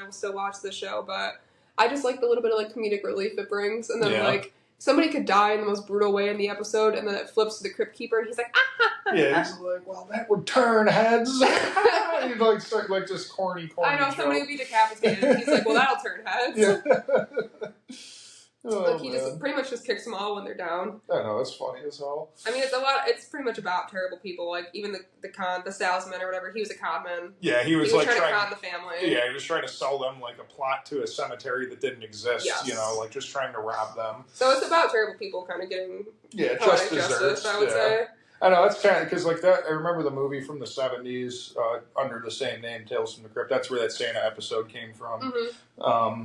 will still watch the show, but I just like the little bit of like comedic relief it brings. And then like, somebody could die in the most brutal way in the episode, and then it flips to the Crypt Keeper, and he's like, ah! Yeah, he's like, well, that would turn heads. He'd like start like this corny I know, joke. somebody would be decapitated, and he's like, well, that'll turn heads. Yeah. Oh, Like, he just pretty much just kicks them all when they're down. I know, it's funny as hell. I mean, it's pretty much about terrible people. Like, even the salesman or whatever, he was a con man. Yeah, he was like trying to con the family. Yeah, he was trying to sell them like a plot to a cemetery that didn't exist. Yes. You know, like just trying to rob them. So it's about terrible people kind of getting justice. I would say. I know, that's kind of, because like that, I remember the movie from the 70s under the same name, Tales from the Crypt. That's where that Santa episode came from. Mm-hmm.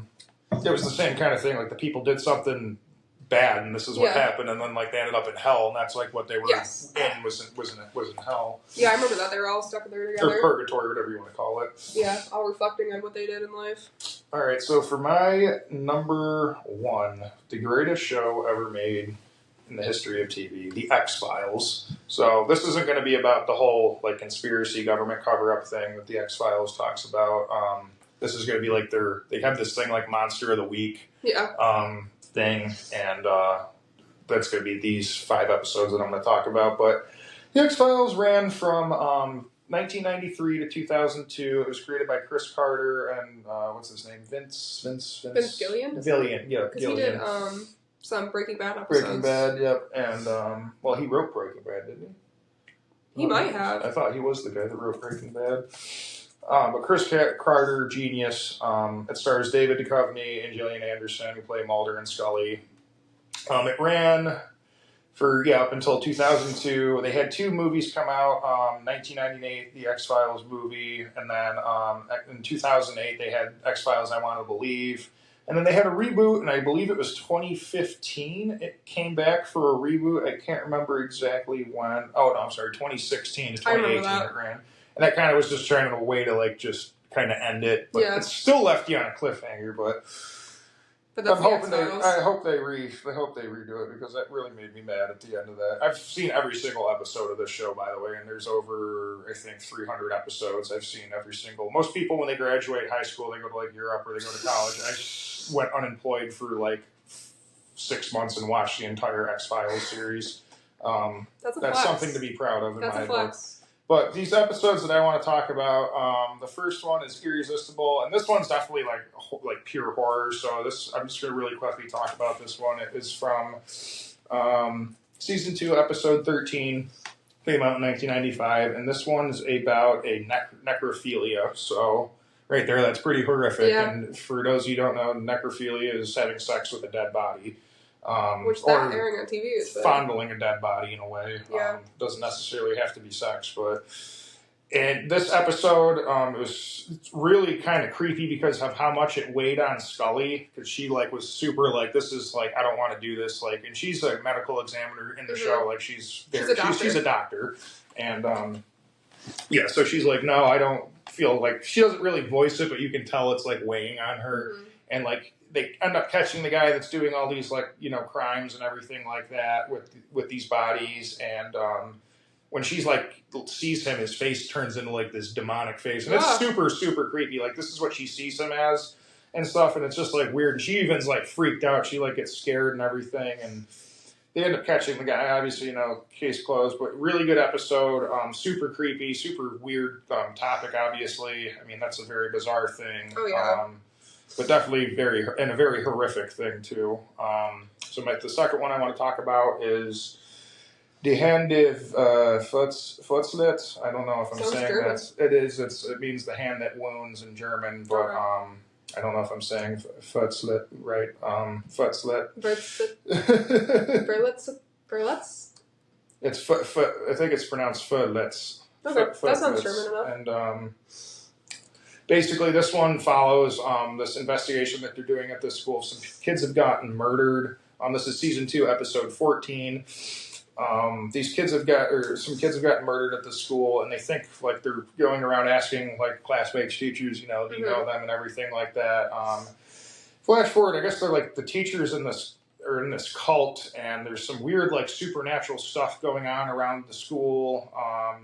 It was the same kind of thing. Like, the people did something bad, and this is what happened, and then like they ended up in hell, and that's like what they were in was in hell. Yeah, I remember that. They were all stuck there together. Or purgatory, whatever you want to call it. Yeah, all reflecting on what they did in life. All right, so for my number one, the greatest show ever made in the history of TV, the XFiles. So this isn't going to be about the whole like conspiracy government cover-up thing that the XFiles talks about. This is going to be like they have this thing like Monster of the Week thing, and that's going to be these 5 episodes that I'm going to talk about. But the X-Files ran from 1993 to 2002. It was created by Chris Carter and what's his name? Vince Gillian? Gillian, yeah. Because he did some Breaking Bad episodes. Breaking Bad, yep. And, well, he wrote Breaking Bad, didn't he? He might have. I thought he was the guy that wrote Breaking Bad. But Chris Carter, genius. It stars David Duchovny and Gillian Anderson, who play Mulder and Scully. It ran for, up until 2002. They had 2 movies come out. 1998, the X-Files movie. And then in 2008, they had X-Files I Want to Believe. And then they had a reboot, and I believe it was 2015. It came back for a reboot. I can't remember exactly when. Oh, no, I'm sorry, 2016 to 2018 it ran. And that kind of was just trying to a way to, like, just kind of end it. But it still left you on a cliffhanger, but I'm hoping I hope they redo it, because that really made me mad at the end of that. I've seen every single episode of this show, by the way, and there's over, I think, 300 episodes. I've seen every single. Most people, when they graduate high school, they go to, like, Europe or they go to college. I went unemployed for, like, 6 months and watched the entire X-Files series. That's something to be proud of in my book. But these episodes that I want to talk about, the first one is Irresistible, and this one's definitely like pure horror. So I'm just going to really quickly talk about this one. It is from season 2, episode 13. Came out in 1995, and this one's about a necrophilia. So right there, that's pretty horrific. Yeah. And for those of you who don't know, necrophilia is having sex with a dead body. Which that airing on TV is fondling a dead body in a way. Yeah. Doesn't necessarily have to be sex, but in this episode, it was really kind of creepy because of how much it weighed on Scully, because she was super this is I don't want to do this, and she's a medical examiner in the show, she's a doctor, and so she's no, I don't feel she doesn't really voice it, but you can tell it's weighing on her, and they end up catching the guy that's doing all these crimes and everything like that with these bodies, and when she's sees him, his face turns into this demonic face, and it's super, super creepy. This is what she sees him as and stuff, and it's just weird. And she even's freaked out. She gets scared and everything, and they end up catching the guy. Obviously, case closed, but really good episode. Super creepy, super weird topic. Obviously, I mean that's a very bizarre thing. Oh yeah. But definitely a very horrific thing too. So the second one I want to talk about is Die Hände Futzlet. I don't know if I'm saying that. It is. It means the hand that wounds in German, but I don't know if I'm saying Futzlet right. Futzlet. Berlitz. It's I think it's pronounced Futzlet. Okay, that sounds German enough. And basically, this one follows this investigation that they're doing at this school. Some kids have gotten murdered. This is season 2, episode 14. Some kids have gotten murdered at the school, and they think they're going around asking classmates, teachers, do you know them and everything like that. Flash forward, I guess they're the teachers in this cult, and there's some weird supernatural stuff going on around the school.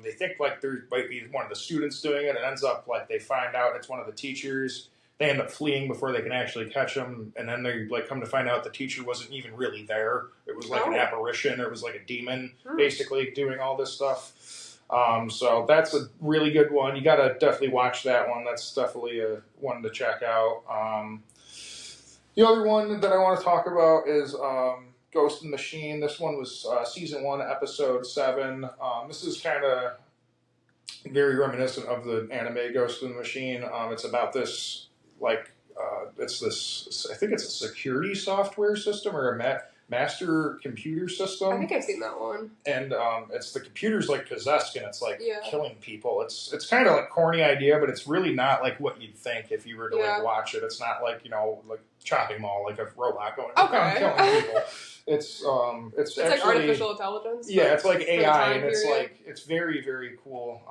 They think there might be one of the students doing it. It ends up they find out it's one of the teachers. They end up fleeing before they can actually catch them, and then they come to find out the teacher wasn't even really there. It was an apparition. It was a demon basically doing all this stuff. So that's a really good one. You got to definitely watch that one. That's definitely a one to check out. The other one that I want to talk about is Ghost in the Machine. This one was season 1, episode 7. This is kind of very reminiscent of the anime Ghost in the Machine. It's about this, like, it's this, I think it's a security software system or a master computer system. I think I've seen that one. And it's the computer's like possessed and it's like Yeah. killing people. It's kind of like corny idea, but it's really not like what you'd think if you were to like watch it. It's not like, you know, like Chopping Mall, like a robot going around killing people. It's actually like artificial intelligence. Yeah, it's like AI, and it's like it's very, very cool.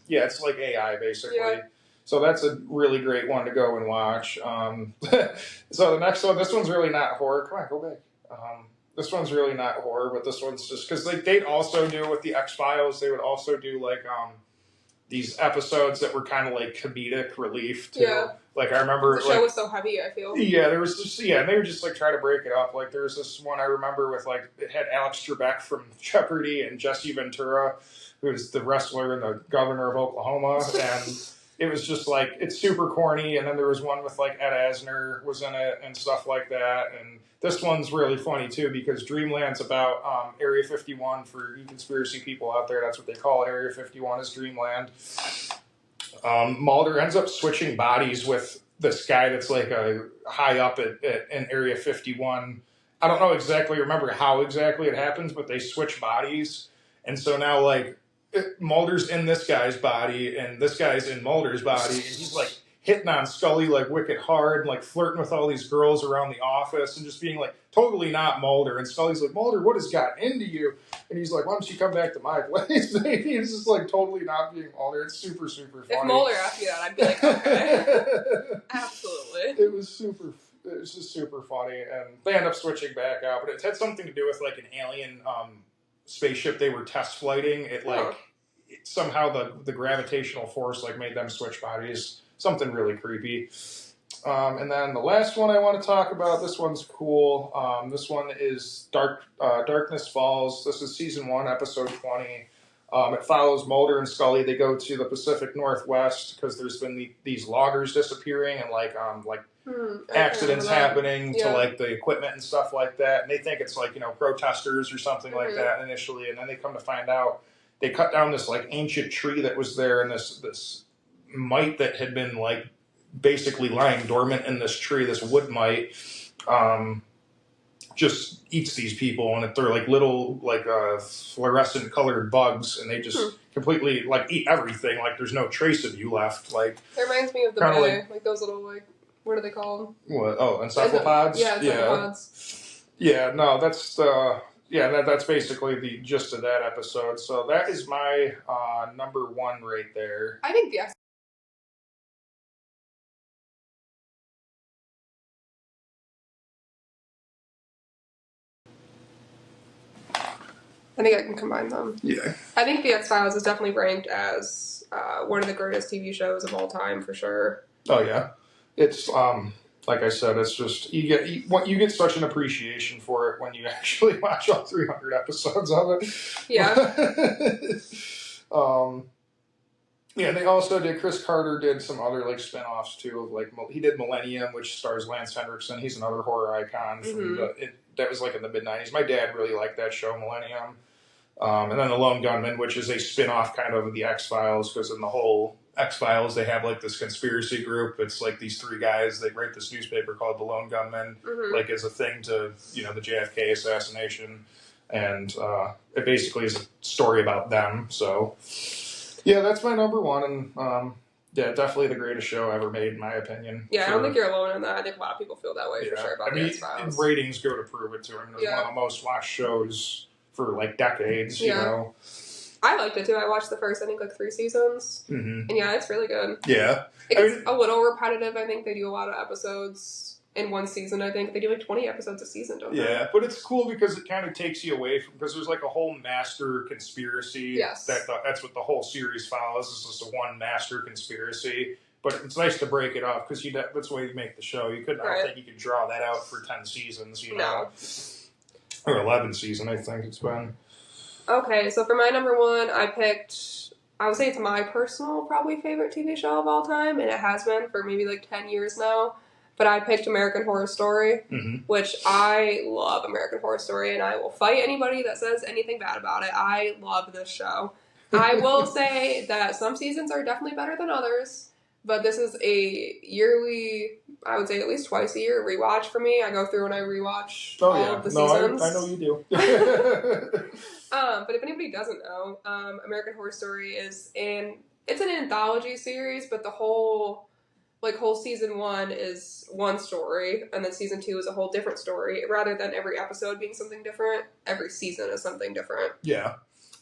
Yeah, it's like AI basically. Yeah. So that's a really great one to go and watch. So the next one, this one's really not horror. Come on, go back. This one's really not horror, but this one's just because like they'd also do with the XFiles. They would also do like these episodes that were kind of like comedic relief too. Yeah. Like I remember the show was so heavy. I feel. Yeah, there was just and they would just like try to break it up. Like there was this one I remember with like it had Alex Trebek from Jeopardy and Jesse Ventura, who was the wrestler and the governor of Oklahoma, and it was just like it's super corny. And then there was one with like Ed Asner was in it and stuff like that. And this one's really funny too because Dreamland's about Area 51 for you conspiracy people out there. That's what they call Area 51 is Dreamland. Mulder ends up switching bodies with this guy that's like a high up in Area 51. I don't know remember how exactly it happens, but they switch bodies. And so now like Mulder's in this guy's body and this guy's in Mulder's body. And he's like hitting on Scully like wicked hard and like flirting with all these girls around the office and just being like totally not Mulder. And Scully's like, Mulder, what has got into you? And he's like, why don't you come back to my place? He's just like totally not being Mulder. It's super, super funny. If Mulder asked me that, I'd be like, okay. Absolutely. It was just super funny. And they end up switching back out. But it had something to do with like an alien spaceship they were test flighting. It like somehow the gravitational force like made them switch bodies. Something really creepy. And then the last one I want to talk about, this one's cool. This one is Darkness Falls. This is season 1, episode 20. It follows Mulder and Scully. They go to the Pacific Northwest because there's been these loggers disappearing and like accidents happening to like the equipment and stuff like that. And they think it's like, you know, protesters or something like that initially. And then they come to find out they cut down this like ancient tree that was there and this mite that had been like basically lying dormant in this tree, this wood mite, just eats these people, and they're like little like fluorescent colored bugs, and they just completely like eat everything. Like there's no trace of you left. Like it reminds me of the bay, like those little like what are they called? What? Oh, encephalopods. Yeah, encephalopods. Yeah, no, that's that's basically the gist of that episode. So that is my number 1 right there. I think I think I can combine them. Yeah. I think the XFiles is definitely ranked as one of the greatest TV shows of all time for sure. Oh yeah, it's like I said, it's just you get such an appreciation for it when you actually watch all 300 episodes of it. Yeah. Yeah, they also did. Chris Carter did some other like spin-offs too. Of like he did Millennium, which stars Lance Henriksen. He's another horror icon from that was like in the mid-90s. My dad really liked that show, Millennium. And then The Lone Gunman, which is a spin-off kind of the X-Files, because in the whole X-Files, they have like this conspiracy group. It's like these 3 guys, they write this newspaper called The Lone Gunman, like as a thing to, you know, the JFK assassination. And it basically is a story about them. So, yeah, that's my number 1. And yeah, definitely the greatest show ever made, in my opinion. Yeah, I don't think you're alone in that. I think a lot of people feel that way for sure about the X-Files. And ratings go to prove it too. I mean, it was one of the most watched shows for like decades, you know. I liked it too. I watched the first, I think, like 3 seasons. And yeah, it's really good. Yeah. It's a little repetitive. I think they do a lot of episodes in one season. I think they do like 20 episodes a season, don't they? Yeah, but it's cool because it kind of takes you away from, because there's like a whole master conspiracy. Yes. That's what the whole series follows. It's just a one master conspiracy. But it's nice to break it off because that's the way you make the show. I don't think you could draw that out for 10 seasons, you know. Or 11 season, I think it's been. Okay, so for my number 1, I would say it's my personal, probably favorite TV show of all time, and it has been for maybe like 10 years now. but I picked American Horror Story, Mm-hmm. which I love American Horror Story, and I will fight anybody that says anything bad about it. I love this show. I will say that some seasons are definitely better than others, but this is a yearly, I would say at least twice a year, rewatch for me. I go through and I rewatch all of the seasons. I know you do. But if anybody doesn't know, American Horror Story it's an anthology series, but the whole season 1 is one story, and then season 2 is a whole different story. Rather than every episode being something different, every season is something different. Yeah.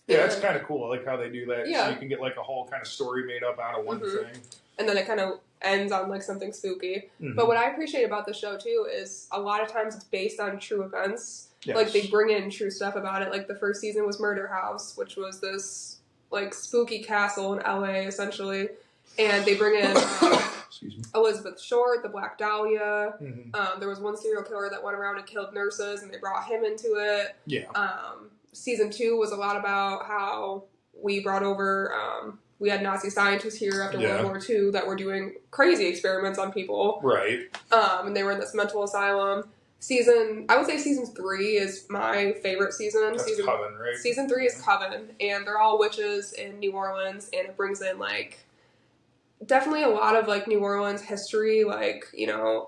Yeah, it's kind of cool. I like how they do that. Yeah. So you can get like a whole kind of story made up out of one thing. And then it kind of ends on like something spooky. Mm-hmm. But what I appreciate about the show too is a lot of times it's based on true events. Yes. Like they bring in true stuff about it. Like the first season was Murder House, which was this like spooky castle in LA essentially. And they bring in Elizabeth Short, the Black Dahlia. Mm-hmm. There was one serial killer that went around and killed nurses, and they brought him into it. Yeah. Season 2 was a lot about how we brought over, we had Nazi scientists here after World War II that were doing crazy experiments on people. Right. And they were in this mental asylum. I would say season 3 is my favorite season. That's Coven, right? Season 3 is Coven, and they're all witches in New Orleans, and it brings in like definitely a lot of like New Orleans history, like, you know,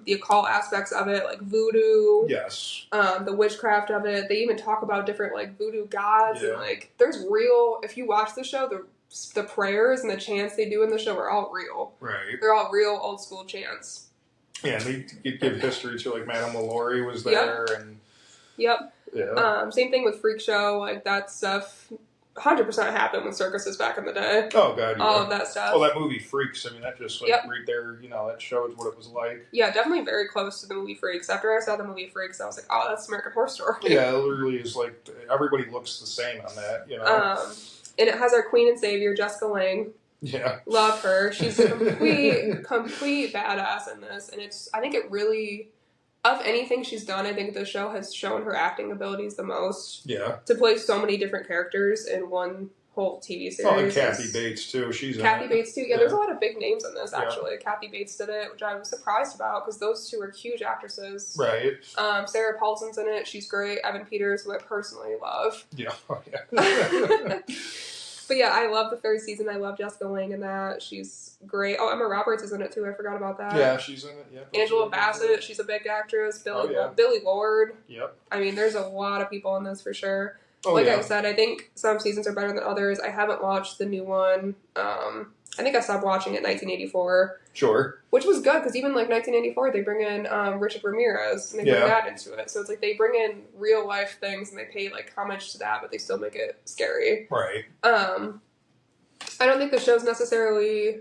the occult aspects of it, like voodoo. Yes. The witchcraft of it. They even talk about different like voodoo gods and like there's real. If you watch the show, the prayers and the chants they do in the show are all real. Right. They're all real old school chants. Yeah, and they give history to like Madame LaLaurie was there and. Yep. Yeah. Same thing with Freak Show. Like that stuff 100% happened with circuses back in the day. Oh, God, yeah. All of that stuff. Oh, that movie Freaks, I mean, that just, like, right there, you know, that shows what it was like. Yeah, definitely very close to the movie Freaks. After I saw the movie Freaks, I was like, oh, that's American Horror Story. Yeah, it literally is, like, everybody looks the same on that, you know? And it has our queen and savior, Jessica Lange. Yeah. Love her. She's a complete badass in this. And I think it really... Of anything she's done, I think the show has shown her acting abilities the most. Yeah. To play so many different characters in one whole TV series. Oh, and Kathy Bates, too. Kathy Bates, too. Yeah, there's a lot of big names in this, actually. Yeah. Kathy Bates did it, which I was surprised about, because those two are huge actresses. Right. Sarah Paulson's in it. She's great. Evan Peters, who I personally love. Yeah. Oh, yeah. But yeah, I love the third season. I love Jessica Lange in that. She's great. Oh, Emma Roberts is in it too. I forgot about that. Yeah, she's in it. Yeah. Angela Bassett, she's a big actress. Billy Lord. Yep. I mean, there's a lot of people in this for sure. Oh, I said, I think some seasons are better than others. I haven't watched the new one. I think I stopped watching it 1984. Sure. Which was good, because even like 1984, they bring in Richard Ramirez, and they bring that into it. So it's like they bring in real life things, and they pay like homage to that, but they still make it scary. Right. I don't think the show's necessarily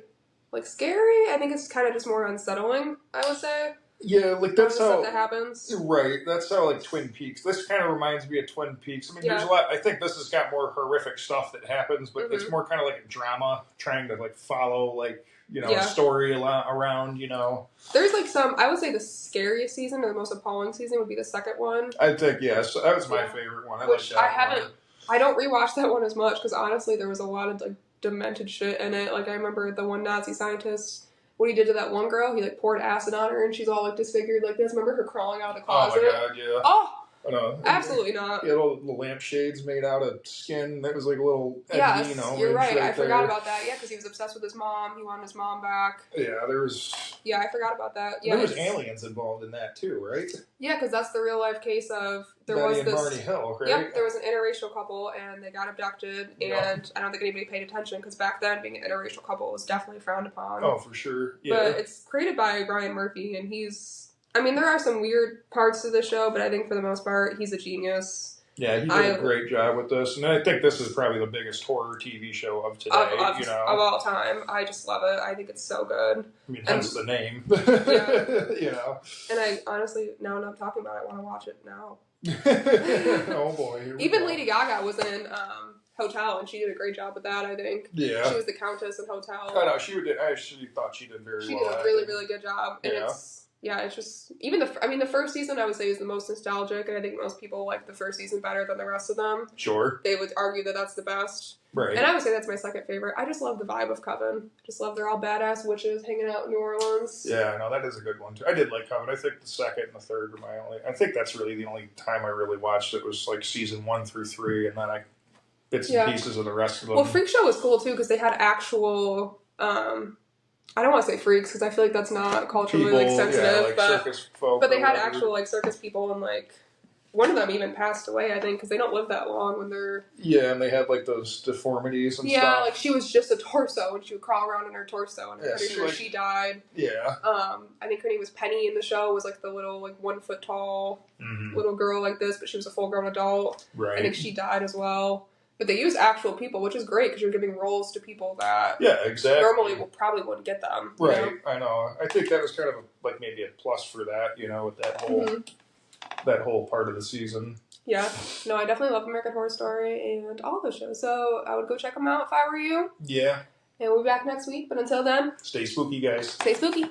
like scary. I think it's kind of just more unsettling, I would say. Yeah, like that's how stuff that happens. Right. That's how like Twin Peaks. This kind of reminds me of Twin Peaks. I mean, there's a lot. I think this has got more horrific stuff that happens, but it's more kind of like a drama, trying to like follow like a story around. You know, there's like some. I would say the scariest season or the most appalling season would be the second one. I think yes, that was my favorite one. I don't rewatch that one as much because honestly, there was a lot of like demented shit in it. Like I remember the one Nazi scientist. What he did to that one girl, he like poured acid on her and she's all like disfigured like this. Remember her crawling out of the closet? Oh my god, yeah. Oh! Absolutely not. He had all the lampshades made out of skin. That was like a little Yes, you're right. I forgot about that. Yeah, because he was obsessed with his mom. He wanted his mom back. Yeah, there was... Yeah, I forgot about that. Yeah, there was aliens involved in that too, right? Yeah, because that's the real life case of... Betty and Barney Hill, right? Yep, there was an interracial couple and they got abducted and I don't think anybody paid attention because back then being an interracial couple was definitely frowned upon. Oh, for sure. Yeah. But it's created by Brian Murphy and he's... I mean, there are some weird parts to the show, but I think for the most part, he's a genius. Yeah, he did a great job with this. And I think this is probably the biggest horror TV show of today, of all time. I just love it. I think it's so good. I mean, hence the name. Yeah. And I honestly, now that I'm talking about it, I want to watch it now. Oh, boy. Even Lady Gaga was in Hotel, and she did a great job with that, I think. Yeah. She was the Countess in Hotel. I know, I actually thought she did very well. She did a really, really good job. And it's... Yeah, it was really good. Yeah. I think. Yeah. And yeah, it's just even the first season I would say is the most nostalgic, and I think most people like the first season better than the rest of them. Sure. They would argue that that's the best. Right. And I would say that's my second favorite. I just love the vibe of Coven. Just love they're all badass witches hanging out in New Orleans. Yeah, no, that is a good one too. I did like Coven. I think the second and the third were my only. I think that's really the only time I really watched it was like season 1 through 3, and then bits and pieces of the rest of them. Well, Freak Show was cool too because they had actual. I don't want to say freaks because I feel like that's not culturally sensitive, yeah, like circus folk. But they had actual circus people, and one of them even passed away, I think, because they don't live that long when they're... Yeah, and they had, those deformities and stuff. Yeah, she was just a torso, and she would crawl around in her torso, and I'm pretty sure she died. Yeah. I think her name was Penny in the show, was, the little, 1 foot tall little girl like this, but she was a full-grown adult. Right. I think she died as well. But they use actual people, which is great, because you're giving roles to people that... Yeah, exactly. Normally probably wouldn't get them. Right, I know. I think that was kind of, maybe a plus for that, with that whole... That whole part of the season. Yeah. No, I definitely love American Horror Story and all those shows. So I would go check them out if I were you. Yeah. And we'll be back next week. But until then... Stay spooky, guys. Stay spooky.